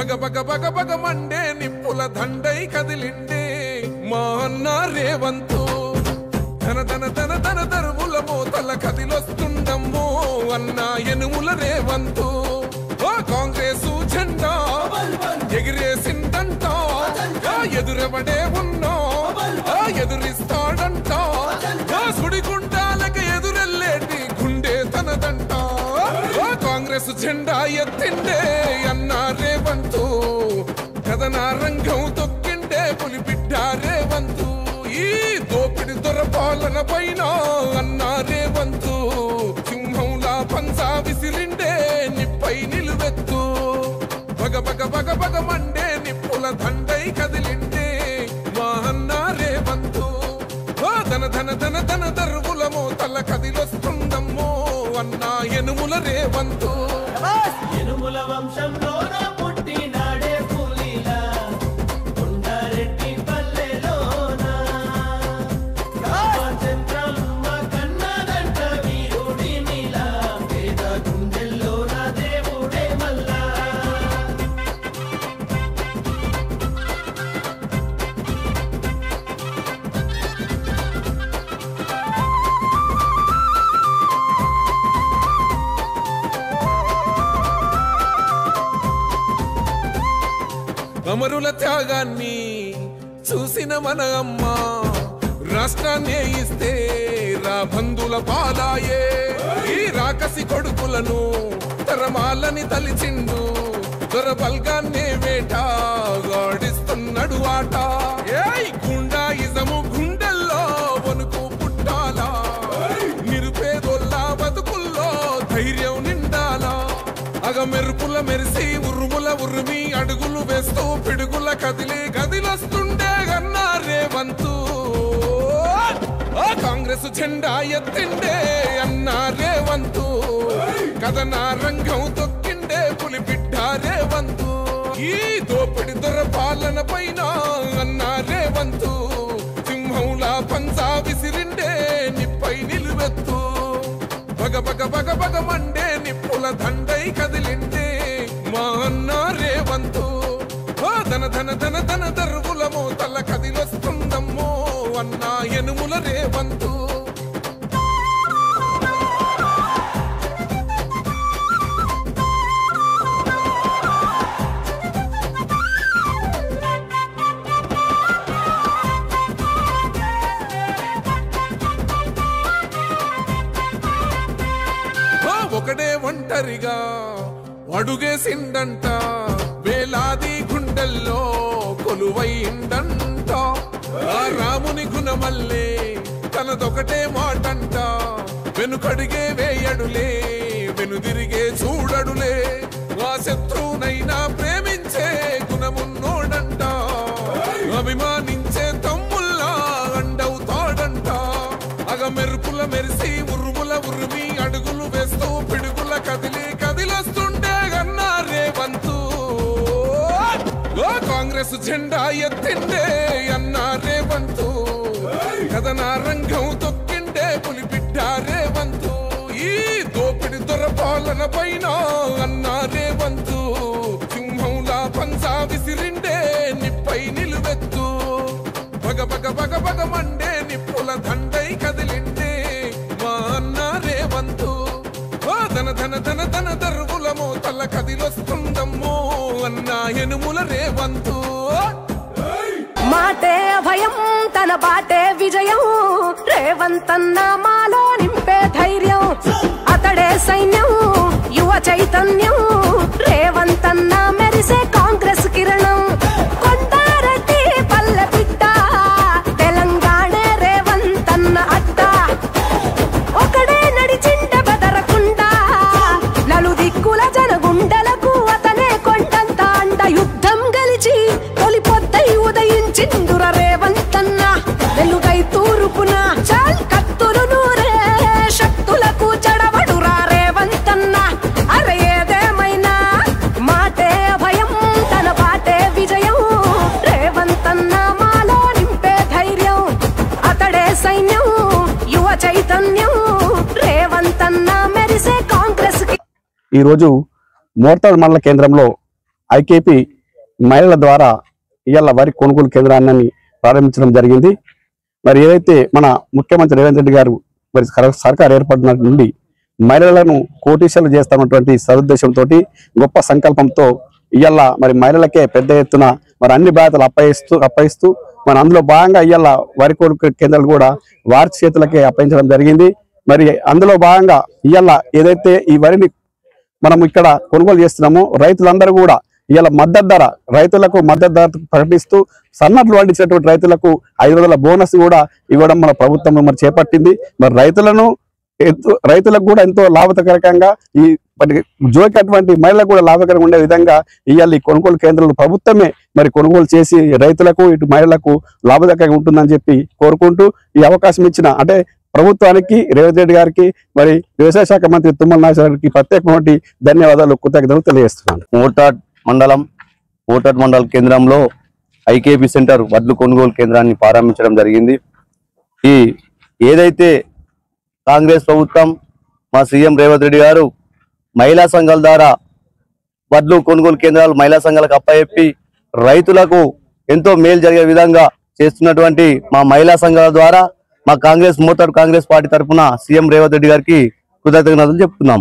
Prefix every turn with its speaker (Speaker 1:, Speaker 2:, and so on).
Speaker 1: బగ బగ బగ బగ Monday నిప్పుల దండై కదిలిండే మా అన్న రేవంతు తన తన తన తన దరువుల మోతల కదిలొస్తుండమ్మో అన్న ఎనుముల రేవంతు ఓ కాంగ్రెస్ జెండా ఎగిరేసిందంట ఎదురెవడే ఉన్నా ఎదురిస్తాడంట సుడిగుండాలకు ఎదురెల్లేటి గుండె తనదంట కాంగ్రెస్ జెండా ఎత్తిండే అన్న రేవంతు కథన రంగం తొక్కిండే పులిబిడ్డ రేవంతు ఈ దోపిడి దొరపాలన పైన అన్న రేవంతు సింహంలా పంజా విసిరిండే నిప్పై నిలువెత్తు బగ బగ బగ బగ మండే నిప్పుల దండై కదిలిండే మా అన్న రేవంతు ధన ధన ధన ధన దరువుల మోతల కదిలొస్తుందమ్మో అన్న ఎనుముల రేవంతు
Speaker 2: ఎనుముల వంశంలో పుట్టినాడే పులిలా కొండారెడ్డి పల్లెలోన చంద్రమ్మ కన్నదంట వీరుడి నీలా పేద గుండెల్లోన దేవుడే మల్లా
Speaker 1: అమరుల త్యాగాన్ని చూసిన మన అమ్మ రాష్ట్రాన్ని ఇస్తే రా బంధుల పాలాయే ఈ రాకసి కొడుకులను తరమాలని తలిచిండు దొరబల్గాన్నే వేట గాడిస్తున్నాడు ఆట గుండాయిజము గుండెల్లో వణుకు పుట్టాలా నిరుపేదోళ్ళ బతుకుల్లో ధైర్యం నిండాలా అగ మెరుపుల మెరిసి ఉరుముల ఉరిమి అడుగులు వేస్తూ పిడుగుల కదిలి గదిలొస్తుండే అన్నా రేవంతు కాంగ్రెస్ జెండా ఎత్తిండే అన్నా రేవంతు కథన రంగం తొక్కిండే పులిబిడ్డ రేవంతు ఈ దోపిడి దొరపాలన పైన అన్నా రేవంతు సింహంలా పంజా విసిరిండే నిప్పై నిలువెత్తు బగ బగ బగ బగ మండే నిప్పుల దండై కదిలిండే మా అన్న రేవంతు ధన ధన ధన ధన దరువుల మోతల కదిలొస్తుందమ్మో అన్న ఎనుముల రేవంతు ఒకడే ఒంటరిగా అడుగేసిండంట వేలాది గుండెల్లో కొలువైండంట ఆ రాముని గుణమల్లే తనదొకటే మాటంట వెనుకడిగే వేయడులే వెనుదిరిగే చూడడులే ఆ శత్రువునైనా ప్రేమించే గుణమున్నోడంట అభిమానించే తమ్ముల్లా అండవుతాడంట అగ మెరుపుల మెరిసి ఉరుముల ఉరిమి అడుగులు వేస్తూ పిడుగుల కదిలి కదిలొస్తుండే అన్నా రేవంతు కాంగ్రెస్ జెండా ఎత్తిండే అన్నా రేవంతు కథన రంగం తొక్కిండే పులిబిడ్డ రేవంతు ఈ దోపిడి దొరపాలన పైన అన్నా రేవంతు సింహంలా పంజా విసిరిండే నిప్పై నిలువెత్తు బగ బగ బగ బగ మండే నిప్పుల దండై కదిలిండే మా అన్న రేవంతు ధన ధన ధన ధన దరువుల మోతల కదిలొస్తుందమ్మో అన్న ఎనుముల రేవంతు
Speaker 3: మాటే అభయం తన బాటే విజయం రేవంతన్న మాలో నింపే ధైర్యం అతడే సైన్యం యువ చైతన్యం రేవంతన్న మెరిసే కాంగ్రెస్ కిరణం కొండారెడ్డి పల్లె బిడ్డ తెలంగాణ రేవంతన్న అడ్డ ఒకడే నడిచిండ బెదరకుండా నలుదిక్కుల జనగుండలకు అతనే కొండంత అండ యుద్ధం గెలిచి తొలి పొద్దై ఉదయించిందుర రేవంతన్న వెలుగై తూర్పున చాల్ కత్తులు నూరే శక్తులకు చెడవడురా రేవంతన్న అరే ఏదేమైనా మాటే భయం తన బాటే విజయం రేవంతన్న మాలో నింపే ధైర్యం అతడే సైన్యం యువ చైతన్యం రేవంతన్న మెరిసే కాంగ్రెస్
Speaker 4: ఈ రోజు మోర్తాడ్ మండల కేంద్రంలో ఐకేపీ మహిళల ద్వారా ఇవాళ వరి కొనుగోలు కేంద్రాన్ని ప్రారంభించడం జరిగింది. మరి ఏదైతే మన ముఖ్యమంత్రి రేవంత్ రెడ్డి గారు మరి సర్కార్ ఏర్పడిన నుండి మహిళలను కోటీశ్వరులు చేస్తున్నటువంటి సదుద్దేశంతో గొప్ప సంకల్పంతో ఇవాళ మరి మహిళలకే పెద్ద ఎత్తున మరి అన్ని బాధ్యతలు అప్పయిస్తూ మరి అందులో భాగంగా ఇవాళ వరి కొనుగోలు కేంద్రాలు కూడా వారి చేతులకే అప్పగించడం జరిగింది. మరి అందులో భాగంగా ఇవాళ ఏదైతే ఈ వరిని మనం ఇక్కడ కొనుగోలు చేస్తున్నామో రైతులందరూ కూడా ఇవాళ మద్దతు ధర రైతులకు మద్దతు ధర ప్రకటిస్తూ సన్నట్లు పండించినటువంటి రైతులకు 500 బోనస్ కూడా ఇవ్వడం మన ప్రభుత్వం మరి చేపట్టింది. మరి రైతులకు కూడా ఎంతో లాభకరంగా ఈ జోకటువంటి మహిళలకు కూడా లాభకరంగా ఉండే విధంగా ఇవాళ ఈ కొనుగోలు కేంద్రాలు ప్రభుత్వమే మరి కొనుగోలు చేసి రైతులకు ఇటు మహిళలకు లాభదాయకంగా ఉంటుందని చెప్పి కోరుకుంటూ ఈ అవకాశం ఇచ్చిన అంటే ప్రభుత్వానికి రేవంత్ రెడ్డి గారికి మరి వ్యవసాయ శాఖ మంత్రి తుమ్మల నాగేశ్వరరావుకి ప్రత్యేకమైన ధన్యవాదాలు కృతజ్ఞతలు తెలియజేస్తున్నాను.
Speaker 5: మోటాడ్ మండల కేంద్రంలో ఐకేపీ సెంటర్ వడ్లు కొనుగోలు కేంద్రాన్ని ప్రారంభించడం జరిగింది. ఈ ఏదైతే కాంగ్రెస్ ప్రభుత్వం మా సీఎం రేవంత్ రెడ్డి గారు మహిళా సంఘాల ద్వారా వడ్లు కొనుగోలు కేంద్రాలు మహిళా సంఘాలకు అప్పచెప్పి రైతులకు ఎంతో మేలు జరిగే విధంగా చేస్తున్నటువంటి మా మహిళా సంఘాల ద్వారా మా మోటాడ్ కాంగ్రెస్ పార్టీ తరఫున సీఎం రేవంత్ రెడ్డి గారికి కృతజ్ఞతలు చెప్తున్నాం.